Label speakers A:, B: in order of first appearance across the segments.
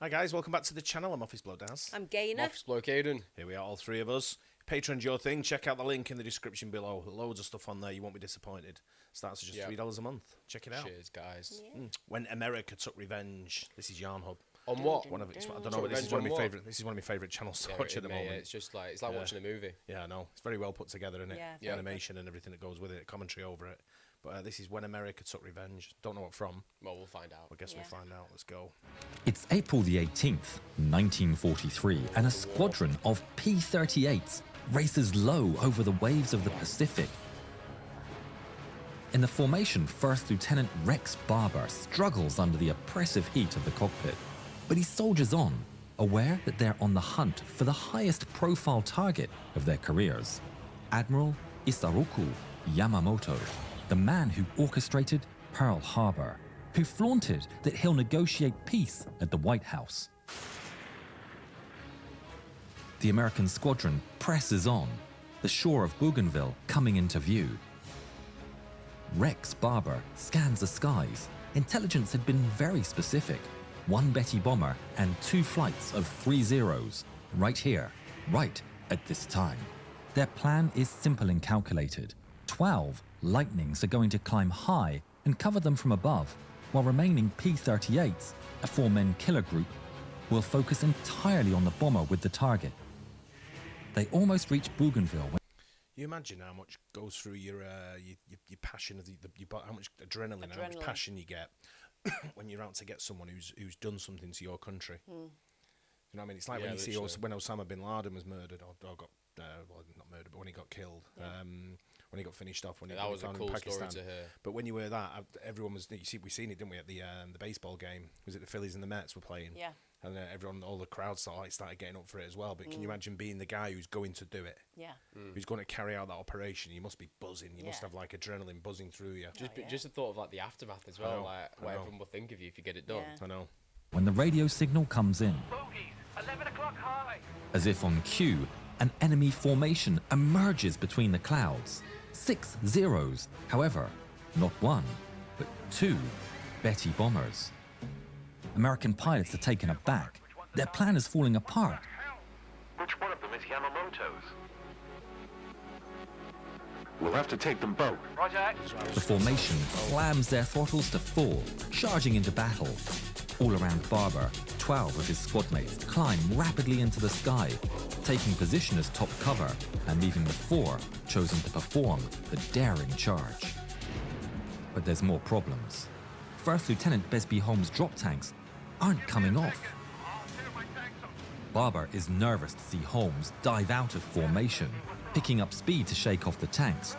A: Hi guys, welcome back to the channel. I'm Office Bloke Daz.
B: I'm Gaynor.
C: Office Bloke Aidan.
A: Here we are, all three of us. Patreon's your thing. Check out the link in the description below. Loads of stuff on there. You won't be disappointed. Starts at just $3 a month. Check it out.
C: Cheers, guys.
B: Yeah.
A: When America Took Revenge. This is Yarn Hub.
C: On what?
A: One of I don't know, but this is one of my favourite. This is one of my favourite channels to watch at the moment.
C: Yeah, it's just like watching a movie.
A: Yeah, I know. It's very well put together, isn't it?
B: Yeah,
A: The animation and everything that goes with it, commentary over it. But this is When America Took Revenge. Don't know what from.
C: Well, we'll find out.
A: I guess we'll find out. Let's go.
D: It's April the 18th, 1943, and a squadron of P-38s races low over the waves of the Pacific. In the formation, First Lieutenant Rex Barber struggles under the oppressive heat of the cockpit, but he soldiers on, aware that they're on the hunt for the highest profile target of their careers, Admiral Isoroku Yamamoto, the man who orchestrated Pearl Harbor, who flaunted that he'll negotiate peace at the White House. The American squadron presses on, the shore of Bougainville coming into view. Rex Barber scans the skies. Intelligence had been very specific. 1 Betty bomber and 2 flights of 3 Zeros, right here, right at this time. Their plan is simple and calculated. 12 Lightnings are going to climb high and cover them from above, while remaining P-38s, a 4-man killer group, will focus entirely on the bomber with the target. They almost reach Bougainville when
A: You imagine how much goes through your passion, how much adrenaline, how much passion you get when you're out to get someone who's done something to your country. You know what I mean? It's like when you see when Osama bin Laden was murdered, or got well, not murdered, but when he got killed, when he got finished off, when he
C: that was
A: found
C: a cool
A: in Pakistan.
C: story to hear.
A: But when you were that, everyone was. We seen it, didn't we, at the baseball game? Was it the Phillies and the Mets were playing?
B: Yeah.
A: And all the crowd started getting up for it as well. But can you imagine being the guy who's going to do it?
B: Yeah.
A: Who's going to carry out that operation? You must be buzzing. You must have like adrenaline buzzing through you.
C: Just the thought of like the aftermath as well, like what everyone will think of you if you get it done.
B: Yeah.
A: I know.
D: when the radio signal comes in.
E: Bogies, 11 o'clock high.
D: As if on cue, an enemy formation emerges between the clouds. 6 Zeros, however, not 1, but 2 Betty bombers. American pilots are taken aback. Their plan is falling apart.
E: Which one of them is Yamamoto's?
F: We'll have to take them both.
E: Roger.
D: The formation slams their throttles to full, charging into battle. All around Barber, 12 of his squadmates climb rapidly into the sky, taking position as top cover and leaving the 4 chosen to perform the daring charge. But there's more problems. First Lieutenant Besby Holmes' drop tanks aren't coming off. Barber is nervous to see Holmes dive out of formation, picking up speed to shake off the tanks.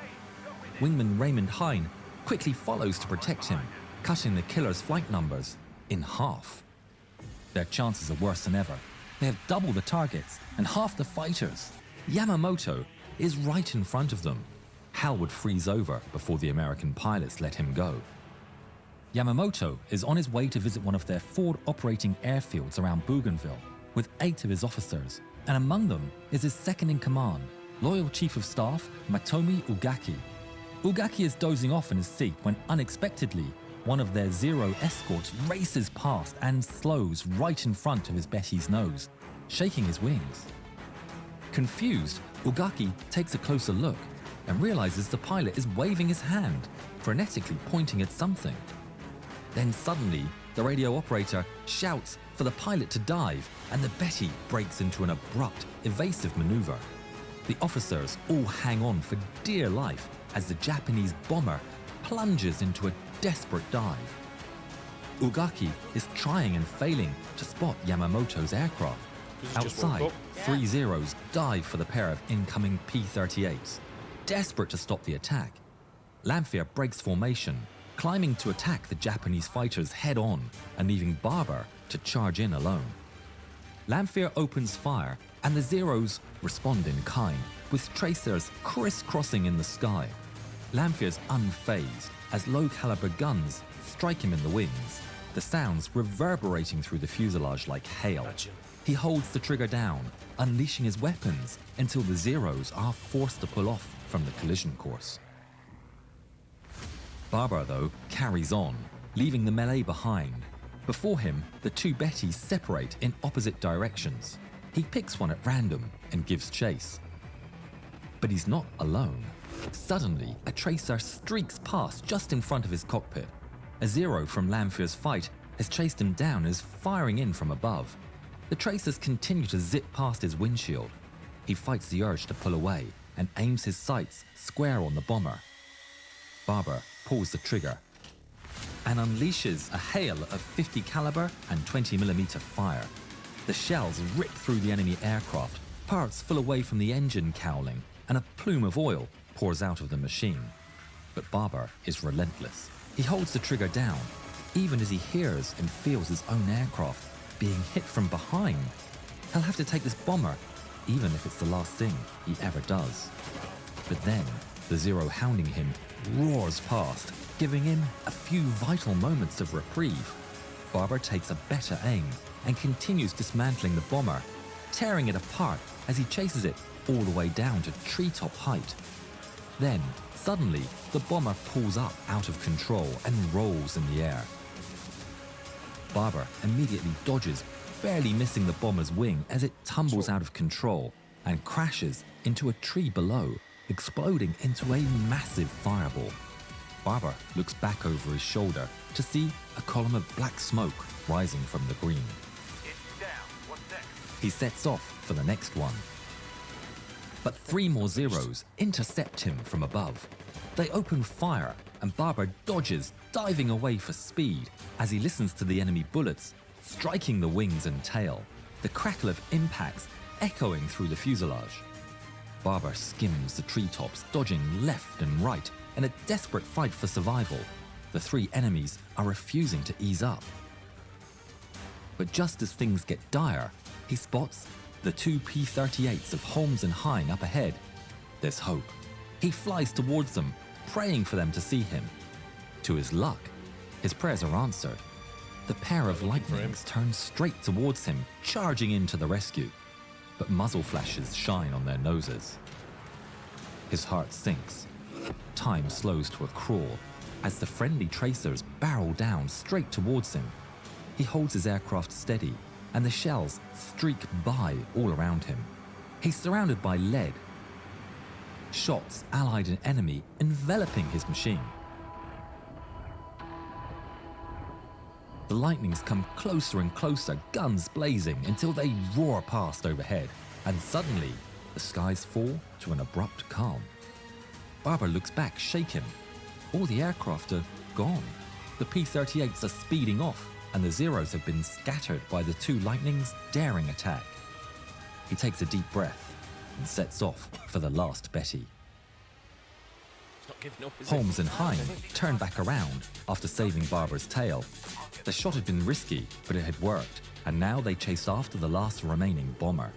D: Wingman Raymond Hine quickly follows to protect him, cutting the killer's flight numbers in half. Their chances are worse than ever. They have double the targets and half the fighters. Yamamoto is right in front of them. Hal would freeze over before the American pilots let him go. Yamamoto is on his way to visit one of their forward operating airfields around Bougainville with 8 of his officers, and among them is his second-in-command, Loyal Chief of Staff Matomi Ugaki. Ugaki is dozing off in his seat when unexpectedly one of their Zero escorts races past and slows right in front of his Betty's nose, shaking his wings. Confused, Ugaki takes a closer look and realizes the pilot is waving his hand, frenetically pointing at something. Then suddenly, the radio operator shouts for the pilot to dive, and the Betty breaks into an abrupt, evasive maneuver. The officers all hang on for dear life as the Japanese bomber plunges into a desperate dive. Ugaki is trying and failing to spot Yamamoto's aircraft. Outside, 3 Zeros dive for the pair of incoming P-38s. Desperate to stop the attack, Lamphere breaks formation, climbing to attack the Japanese fighters head-on and leaving Barber to charge in alone. Lamphere opens fire and the Zeros respond in kind, with tracers crisscrossing in the sky. Lamphere's unfazed as low-caliber guns strike him in the wings, the sounds reverberating through the fuselage like hail. He holds the trigger down, unleashing his weapons until the Zeros are forced to pull off from the collision course. Barber, though, carries on, leaving the melee behind. Before him, the two Bettys separate in opposite directions. He picks one at random and gives chase. But he's not alone. Suddenly, a tracer streaks past just in front of his cockpit. A Zero from Lanfear's fight has chased him down and is firing in from above. The tracers continue to zip past his windshield. He fights the urge to pull away and aims his sights square on the bomber. Barber pulls the trigger and unleashes a hail of 50 caliber and 20mm fire. The shells rip through the enemy aircraft, parts fall away from the engine cowling, and a plume of oil pours out of the machine. But Barber is relentless. He holds the trigger down, even as he hears and feels his own aircraft being hit from behind. He'll have to take this bomber, even if it's the last thing he ever does. But then, the Zero hounding him roars past, giving him a few vital moments of reprieve. Barber takes a better aim and continues dismantling the bomber, tearing it apart as he chases it all the way down to treetop height. Then, suddenly, the bomber pulls up out of control and rolls in the air. Barber immediately dodges, barely missing the bomber's wing as it tumbles out of control and crashes into a tree below, exploding into a massive fireball. Barber looks back over his shoulder to see a column of black smoke rising from the green.
E: It's down. What's next?
D: He sets off for the next one. But 3 more Zeros intercept him from above. They open fire and Barber dodges, diving away for speed as he listens to the enemy bullets striking the wings and tail, the crackle of impacts echoing through the fuselage. Barber skims the treetops, dodging left and right in a desperate fight for survival. The 3 enemies are refusing to ease up. But just as things get dire, he spots the 2 P-38s of Holmes and Hine up ahead. There's hope. He flies towards them, praying for them to see him. To his luck, his prayers are answered. The pair of lightnings turn straight towards him, charging in to the rescue. But muzzle flashes shine on their noses. His heart sinks. Time slows to a crawl as the friendly tracers barrel down straight towards him. He holds his aircraft steady, and the shells streak by all around him. He's surrounded by lead. Shots allied an enemy enveloping his machine. The lightnings come closer and closer, guns blazing, until they roar past overhead, and suddenly the skies fall to an abrupt calm. Barber looks back, shaken. All the aircraft are gone. The P-38s are speeding off, and the Zeros have been scattered by the 2 lightnings' daring attack. He takes a deep breath and sets off for the last Betty.
A: Not giving up, is
D: Holmes and Hine turn back around after saving Barber's tail. The shot had been risky, but it had worked, and now they chase after the last remaining bomber.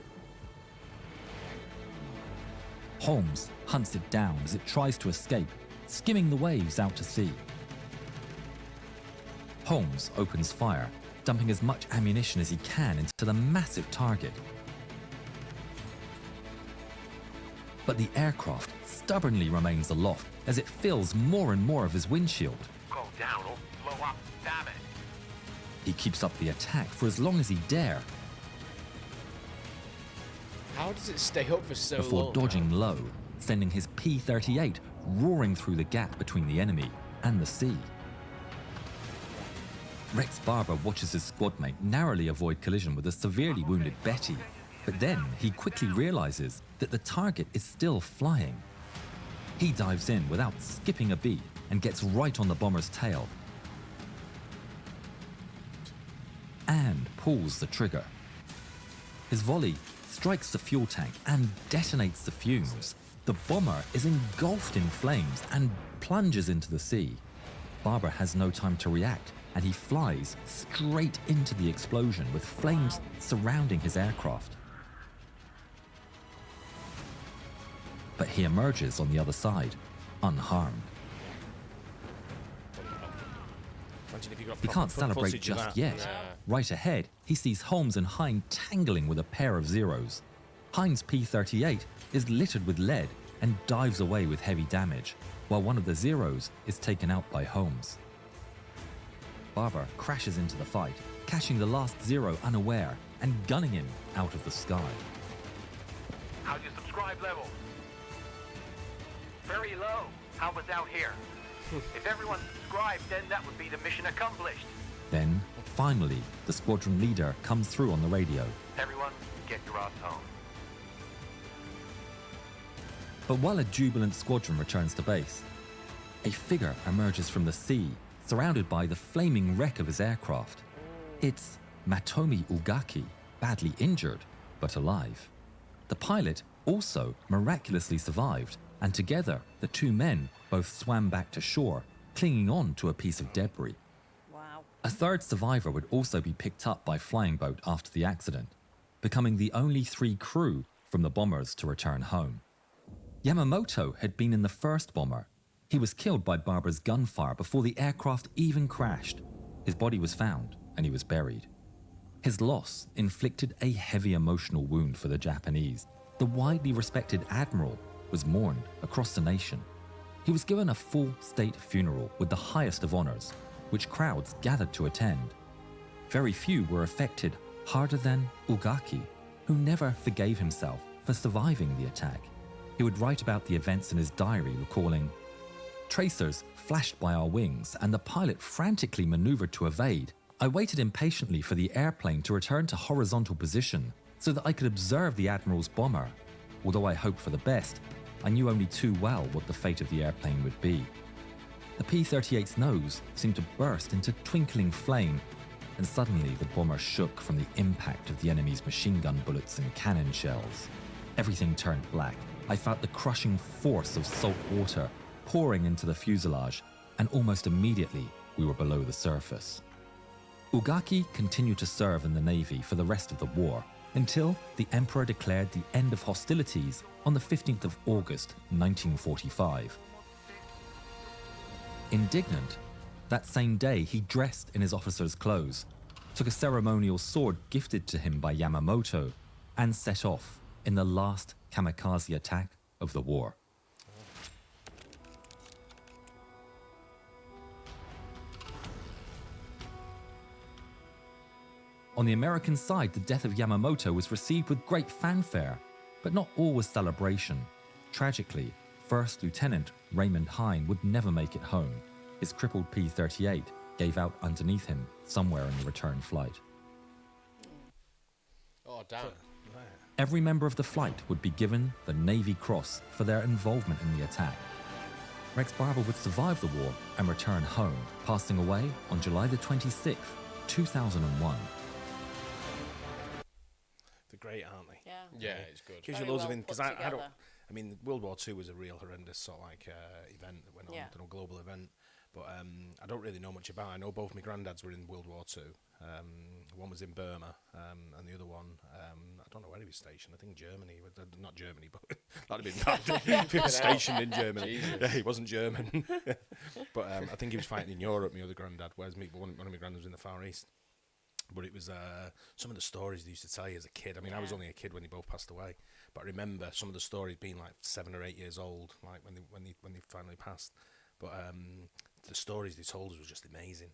D: Holmes hunts it down as it tries to escape, skimming the waves out to sea. Holmes opens fire, dumping as much ammunition as he can into the massive target. But the aircraft stubbornly remains aloft as it fills more and more of his windshield.
E: Go down or blow up. Damn it.
D: He keeps up the attack for as long as he dare,
C: How does it stay up for so
D: before
C: long?
D: dodging low, sending his P-38 roaring through the gap between the enemy and the sea. Rex Barber watches his squadmate narrowly avoid collision with a severely wounded Betty, but then he quickly realizes that the target is still flying. He dives in without skipping a beat and gets right on the bomber's tail and pulls the trigger. His volley strikes the fuel tank and detonates the fumes. The bomber is engulfed in flames and plunges into the sea. Barber has no time to react, and he flies straight into the explosion with flames surrounding his aircraft. But he emerges on the other side, unharmed.
A: Imagine if you got
D: He
A: proper
D: can't celebrate
A: footage of
D: just
A: that.
D: yet. Right ahead, he sees Holmes and Hine tangling with a pair of Zeros. Hine's P-38 is littered with lead and dives away with heavy damage, while one of the Zeros is taken out by Holmes. Barber crashes into the fight, catching the last Zero unaware and gunning him out of the sky.
E: How's your subscribe level? Very low. How was out here? If everyone subscribed, then that would be the mission accomplished.
D: Then, finally, the squadron leader comes through on the radio.
E: Everyone, get your ass home.
D: But while a jubilant squadron returns to base, a figure emerges from the sea, surrounded by the flaming wreck of his aircraft. It's Matomi Ugaki, badly injured, but alive. The pilot also miraculously survived, and together, the two men both swam back to shore, clinging on to a piece of debris.
B: Wow.
D: A third survivor would also be picked up by flying boat after the accident, becoming the only 3 crew from the bombers to return home. Yamamoto had been in the first bomber. He was killed by Barber's gunfire before the aircraft even crashed. His body was found, and he was buried. His loss inflicted a heavy emotional wound for the Japanese. The widely respected admiral was mourned across the nation. He was given a full state funeral with the highest of honors, which crowds gathered to attend. Very few were affected harder than Ugaki, who never forgave himself for surviving the attack. He would write about the events in his diary, recalling, "Tracers flashed by our wings and the pilot frantically maneuvered to evade. I waited impatiently for the airplane to return to horizontal position so that I could observe the Admiral's bomber. Although I hoped for the best, I knew only too well what the fate of the airplane would be." The P-38's nose seemed to burst into twinkling flame, and suddenly the bomber shook from the impact of the enemy's machine gun bullets and cannon shells. Everything turned black. I felt the crushing force of salt water pouring into the fuselage, and almost immediately we were below the surface. Ugaki continued to serve in the Navy for the rest of the war, until the Emperor declared the end of hostilities on the 15th of August 1945. Indignant, that same day he dressed in his officer's clothes, took a ceremonial sword gifted to him by Yamamoto, and set off in the last kamikaze attack of the war. On the American side, the death of Yamamoto was received with great fanfare, but not all was celebration. Tragically, First Lieutenant Raymond Hine would never make it home. His crippled P-38 gave out underneath him somewhere in the return flight.
C: Oh, damn.
D: Every member of the flight would be given the Navy Cross for their involvement in the attack. Rex Barber would survive the war and return home, passing away on July the 26th, 2001.
A: They're great, aren't they?
B: Yeah.
C: Yeah, it's good.
A: Gives you
B: Very
A: loads
B: well
A: of because
B: put
A: I don't.
B: together.
A: I mean, World War II was a real horrendous sort of like event that went on,
B: Yeah.
A: a global event. But I don't really know much about it. I know both my granddads were in World War II. One was in Burma, and the other one, I don't know where he was stationed. I think Germany. Not Germany, but that'd have been bad. He was stationed in Germany. Yeah, he wasn't German. But I think he was fighting in Europe, my other granddad, whereas one of my granddads was in the Far East. But it was some of the stories they used to tell you as a kid. I mean, I was only a kid when they both passed away, but I remember some of the stories being like 7 or 8 years old, like when they finally passed. But the stories they told us was just amazing.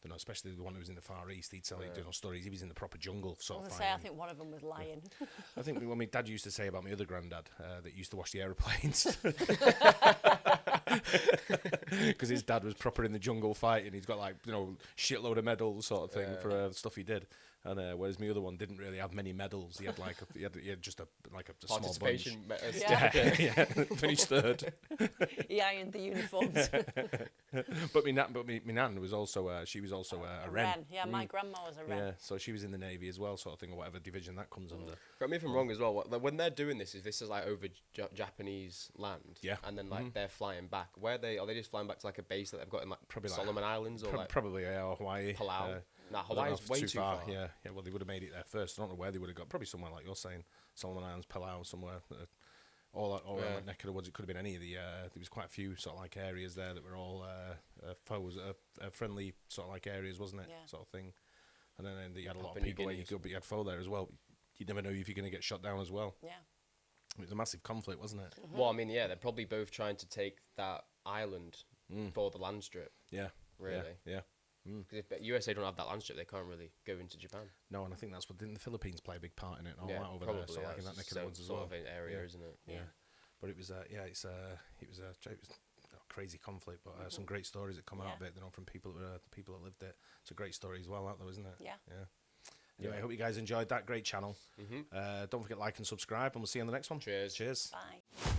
A: You know, especially the one who was in the Far East. He'd tell you stories. He was in the proper jungle sort of
B: I think one of them was lying.
A: I think what my dad used to say about my other granddad that used to wash the aeroplanes. Because his dad was proper in the jungle fighting. He's got like, shitload of medals sort of thing for stuff he did. And whereas my other one didn't really have many medals. He had like he had just a small bunch.
C: Participation
A: Yeah, finished third.
B: He ironed the uniforms.
A: But my nan was also she was also a Wren.
B: Yeah, my grandma was a Wren.
A: Yeah, so she was in the Navy as well, sort of thing, or whatever division that comes under.
C: Correct me if I'm wrong as well. When they're doing this, is like over Japanese land?
A: Yeah.
C: And then like they're flying back. Where are they just flying back to like a base that they've got in like
A: Probably like
C: Solomon Islands or like
A: probably or Hawaii.
C: Palau? Nah,
A: I don't know
C: Hawaii's
A: if
C: way
A: it's
C: too far.
A: Yeah. Well, they would have made it there first. I don't know where they would have got. Probably somewhere like you're saying, Solomon Islands, Palau, somewhere. All around that neck of the woods. It could have been any of the. There was quite a few sort of like areas there that were all foes, friendly sort of like areas, wasn't it?
B: Yeah.
A: Sort of thing. And then you had a lot of
C: Papua New
A: people where you
C: Guinea
A: could, but you had foe there as well. You never know if you're going to get shot down as well.
B: Yeah.
A: It was a massive conflict, wasn't it?
C: Well, I mean, yeah, they're probably both trying to take that island for the land strip.
A: Yeah.
C: Really.
A: Yeah.
C: Because if USA don't have that land strip, they can't really go into Japan.
A: No, and I think that's what didn't the Philippines play a big part in it. And all
C: Yeah,
A: that over
C: probably.
A: there, so like in that neck of the woods as well.
C: Sort of an area,
A: Yeah.
C: isn't it?
A: Yeah. But it was it was a crazy conflict, but some great stories that come out of it. You know, from people that lived it. It's a great story as well, out there, isn't it?
B: Yeah.
A: Anyway, I hope you guys enjoyed that great channel. Don't forget to like and subscribe, and we'll see you on the next one.
C: Cheers.
A: Cheers.
B: Bye.